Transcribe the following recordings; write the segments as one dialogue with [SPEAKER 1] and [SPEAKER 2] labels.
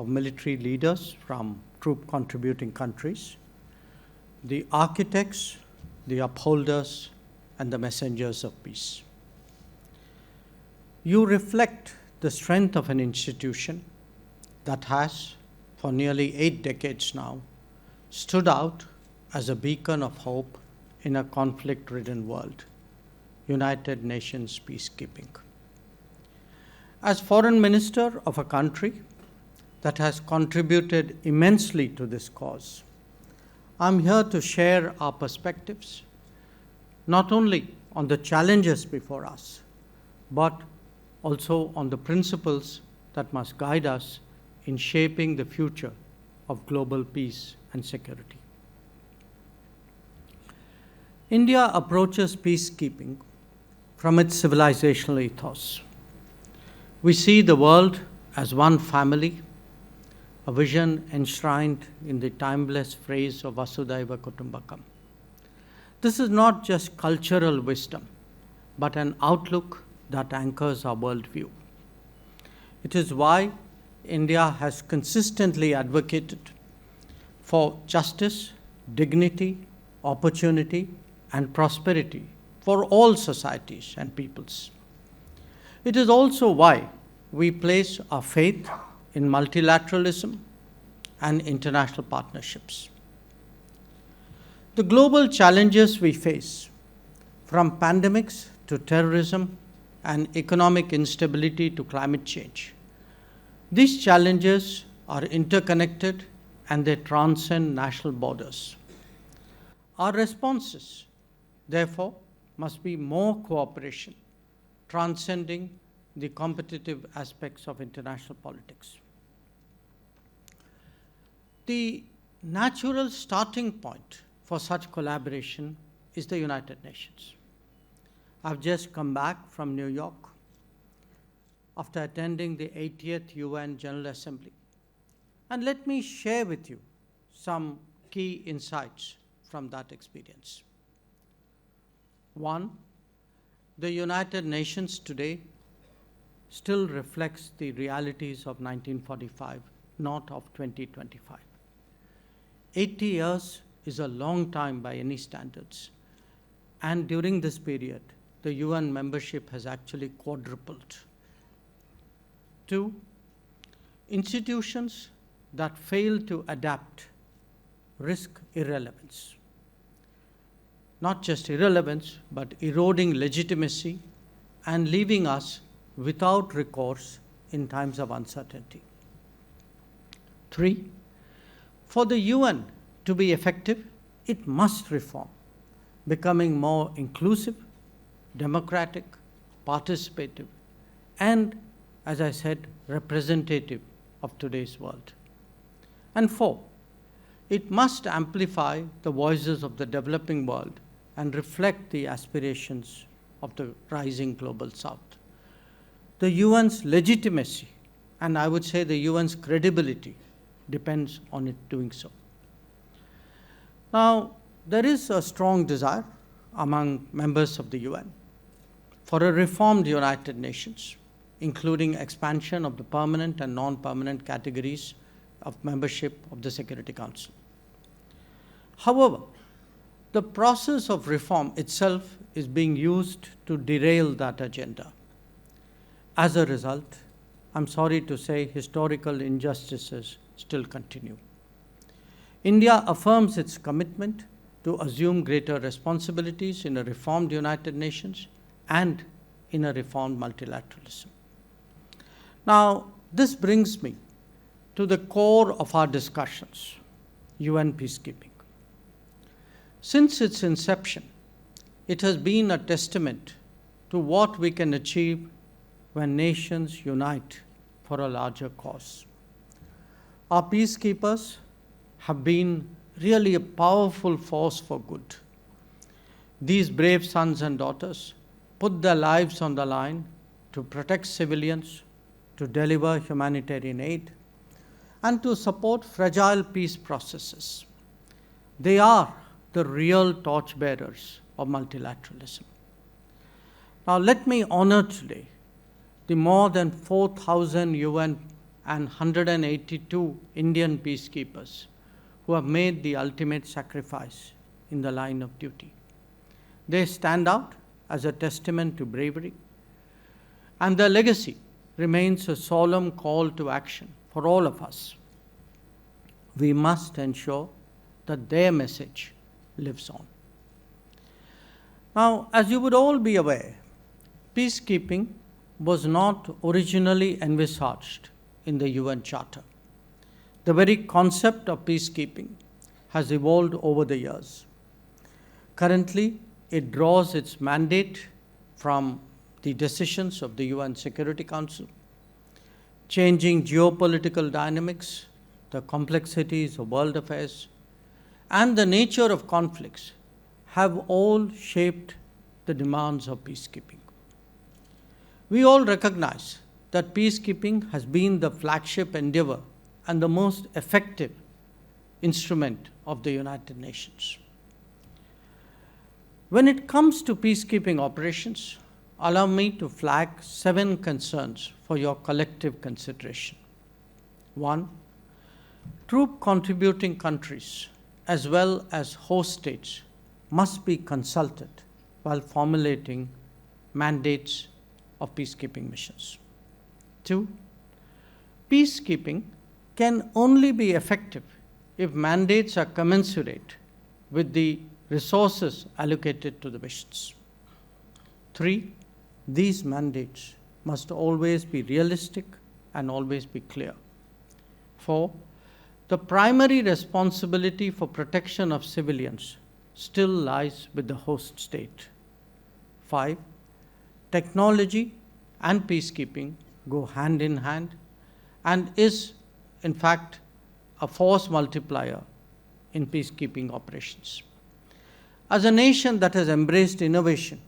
[SPEAKER 1] of military leaders from troop contributing countries, the architects, the upholders, and the messengers of peace. You reflect the strength of an institution that has, for nearly 8 decades now, stood out as a beacon of hope in a conflict-ridden world, United Nations peacekeeping. As Foreign Minister of a country that has contributed immensely to this cause, I'm here to share our perspectives, not only on the challenges before us, but also on the principles that must guide us in shaping the future of global peace and security. India approaches peacekeeping from its civilizational ethos. We see the world as one family, a vision enshrined in the timeless phrase of Vasudhaiva Kutumbakam. This is not just cultural wisdom, but an outlook that anchors our worldview. It is why India has consistently advocated for justice, dignity, opportunity, and prosperity for all societies and peoples. It is also why we place our faith in multilateralism and international partnerships. The global challenges we face, from pandemics to terrorism and economic instability to climate change, these challenges are interconnected and they transcend national borders. Our responses, therefore, must be more cooperation, transcending the competitive aspects of international politics. The natural starting point for such collaboration is the United Nations. I've just come back from New York after attending the 80th UN General Assembly. And let me share with you some key insights from that experience. One, the United Nations today still reflects the realities of 1945, not of 2025. 80 years is a long time by any standards. And during this period, the UN membership has actually quadrupled. Two, institutions that fail to adapt risk irrelevance. Not just irrelevance, but eroding legitimacy and leaving us without recourse in times of uncertainty. Three, for the UN to be effective, it must reform, becoming more inclusive, democratic, participative, and, as I said, representative of today's world. And four, it must amplify the voices of the developing world and reflect the aspirations of the rising global South. The UN's legitimacy, and I would say the UN's credibility, depends on it doing so. Now, there is a strong desire among members of the UN for a reformed United Nations, including expansion of the permanent and non-permanent categories of membership of the Security Council. However, the process of reform itself is being used to derail that agenda. As a result, I'm sorry to say, historical injustices still continue. India affirms its commitment to assume greater responsibilities in a reformed United Nations and in a reformed multilateralism. Now, this brings me to the core of our discussions, UN peacekeeping. Since its inception, it has been a testament to what we can achieve when nations unite for a larger cause. Our peacekeepers have been really a powerful force for good. These brave sons and daughters put their lives on the line to protect civilians, to deliver humanitarian aid, and to support fragile peace processes. They are the real torchbearers of multilateralism. Now, let me honor today the more than 4,000 UN and 182 Indian peacekeepers who have made the ultimate sacrifice in the line of duty. They stand out as a testament to bravery, and their legacy remains a solemn call to action for all of us. We must ensure that their message lives on. Now, as you would all be aware, peacekeeping was not originally envisaged in the UN Charter. The very concept of peacekeeping has evolved over the years. Currently, it draws its mandate from the decisions of the UN Security Council. Changing geopolitical dynamics, the complexities of world affairs, and the nature of conflicts have all shaped the demands of peacekeeping. We all recognize that peacekeeping has been the flagship endeavor and the most effective instrument of the United Nations. When it comes to peacekeeping operations, allow me to flag 7 concerns for your collective consideration. 1. Troop contributing countries as well as host states must be consulted while formulating mandates of peacekeeping missions. 2. Peacekeeping can only be effective if mandates are commensurate with the resources allocated to the missions. 3. These mandates must always be realistic and always be clear. 4. The primary responsibility for protection of civilians still lies with the host state. 5. Technology and peacekeeping go hand in hand and is, in fact, a force multiplier in peacekeeping operations. As a nation that has embraced innovation,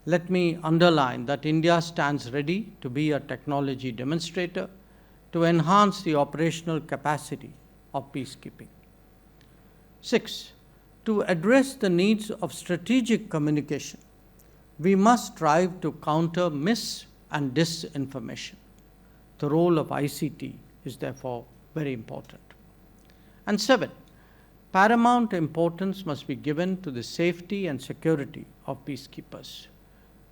[SPEAKER 1] let me underline that India stands ready to be a technology demonstrator to enhance the operational capacity of peacekeeping. 6. To address the needs of strategic communication, we must strive to counter mis- and disinformation. The role of ICT is therefore very important. And 7. Paramount importance must be given to the safety and security of peacekeepers.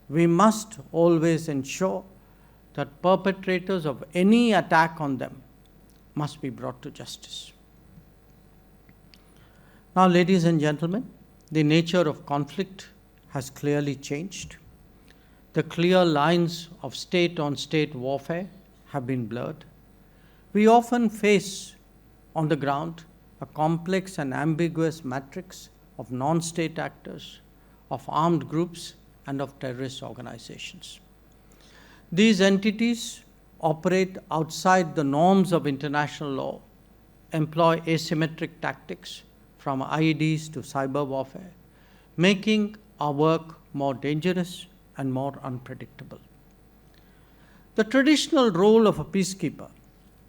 [SPEAKER 1] We must always ensure that perpetrators of any attack on them must be brought to justice. Now, ladies and gentlemen, the nature of conflict has clearly changed. The clear lines of state-on-state warfare have been blurred. We often face on the ground a complex and ambiguous matrix of non-state actors, of armed groups, and of terrorist organizations. These entities operate outside the norms of international law, employ asymmetric tactics from IEDs to cyber warfare, making our work more dangerous and more unpredictable. The traditional role of a peacekeeper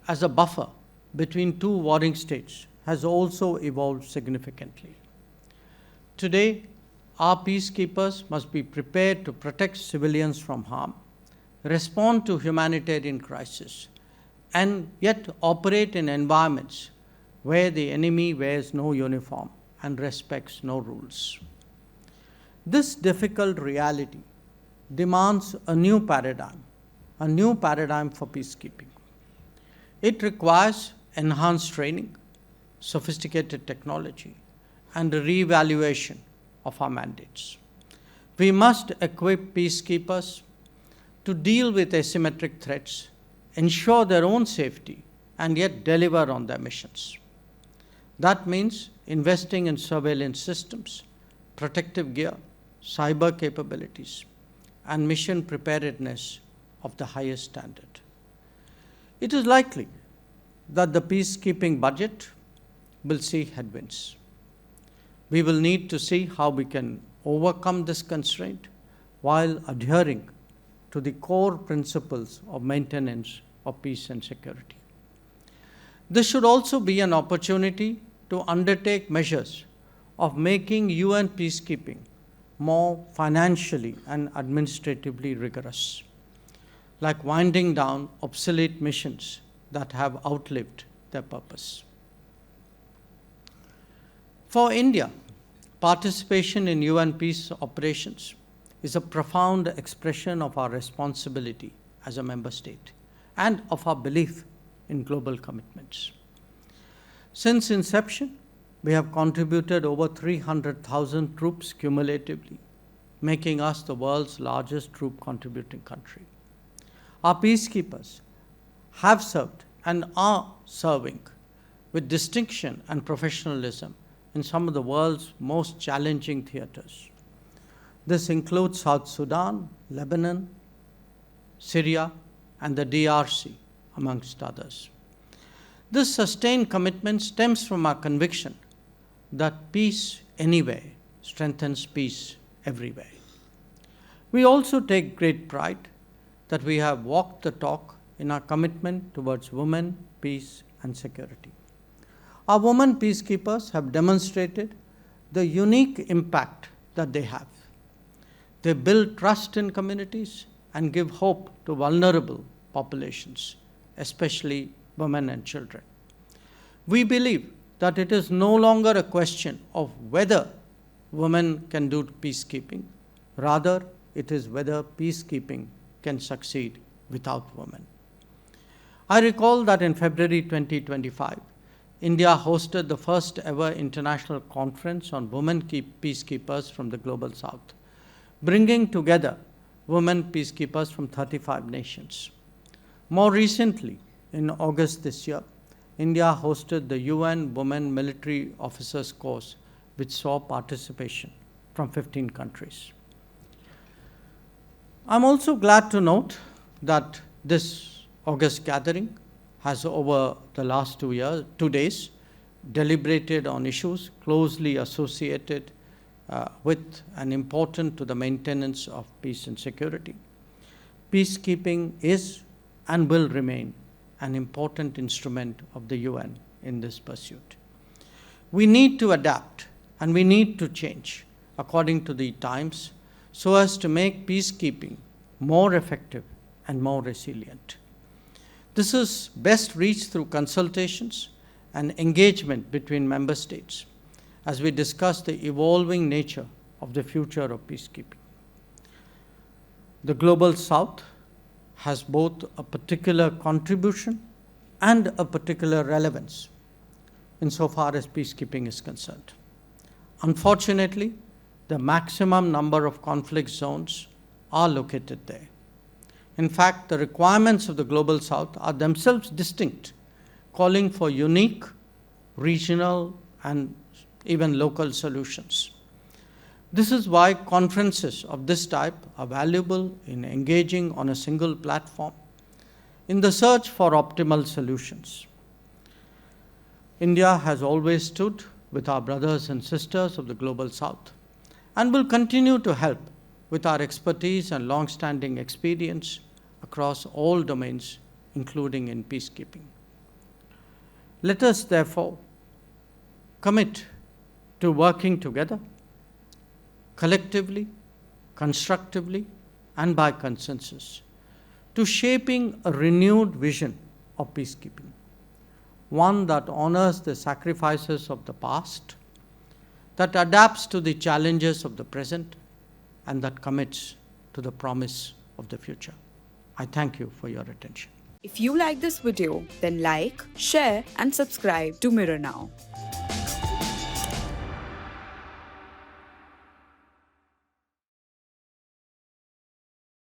[SPEAKER 1] as a buffer between two warring states has also evolved significantly. Today, our peacekeepers must be prepared to protect civilians from harm, respond to humanitarian crises, and yet operate in environments where the enemy wears no uniform and respects no rules. This difficult reality demands a new paradigm for peacekeeping. It requires enhanced training, sophisticated technology, and a reevaluation of our mandates. We must equip peacekeepers to deal with asymmetric threats, ensure their own safety, and yet deliver on their missions. That means investing in surveillance systems, protective gear, cyber capabilities, and mission preparedness of the highest standard. It is likely that the peacekeeping budget will see headwinds. We will need to see how we can overcome this constraint while adhering to the core principles of maintenance of peace and security. This should also be an opportunity to undertake measures of making UN peacekeeping more financially and administratively rigorous, like winding down obsolete missions that have outlived their purpose. For India, participation in UN peace operations is a profound expression of our responsibility as a member state and of our belief in global commitments. Since inception, we have contributed over 300,000 troops cumulatively, making us the world's largest troop contributing country. Our peacekeepers have served and are serving with distinction and professionalism in some of the world's most challenging theaters. This includes South Sudan, Lebanon, Syria, and the DRC, amongst others. This sustained commitment stems from our conviction that peace anywhere strengthens peace everywhere. We also take great pride that we have walked the talk in our commitment towards women, peace, and security. Our women peacekeepers have demonstrated the unique impact that they have. They build trust in communities and give hope to vulnerable populations, especially women and children. We believe that it is no longer a question of whether women can do peacekeeping. Rather, it is whether peacekeeping can succeed without women. I recall that in February 2025, India hosted the first ever international conference on women peacekeepers from the Global South, bringing together women peacekeepers from 35 nations. More recently, in August this year, India hosted the UN Women Military Officers Course, which saw participation from 15 countries. I'm also glad to note that this August gathering has, over the last 2 days, deliberated on issues closely associated with and important to the maintenance of peace and security. Peacekeeping is and will remain an important instrument of the UN in this pursuit. We need to adapt and we need to change according to the times so as to make peacekeeping more effective and more resilient. This is best reached through consultations and engagement between member states as we discuss the evolving nature of the future of peacekeeping. The Global South has both a particular contribution and a particular relevance insofar as peacekeeping is concerned. Unfortunately, the maximum number of conflict zones are located there. In fact, the requirements of the Global South are themselves distinct, calling for unique, regional, and even local solutions. This is why conferences of this type are valuable in engaging on a single platform in the search for optimal solutions. India has always stood with our brothers and sisters of the Global South and will continue to help with our expertise and long-standing experience across all domains, including in peacekeeping. Let us therefore commit to working together, collectively, constructively, and by consensus, to shaping a renewed vision of peacekeeping, one that honors the sacrifices of the past, that adapts to the challenges of the present, and that commits to the promise of the future. I thank you for your attention.
[SPEAKER 2] If you like this video, then like, share, and subscribe to Mirror Now.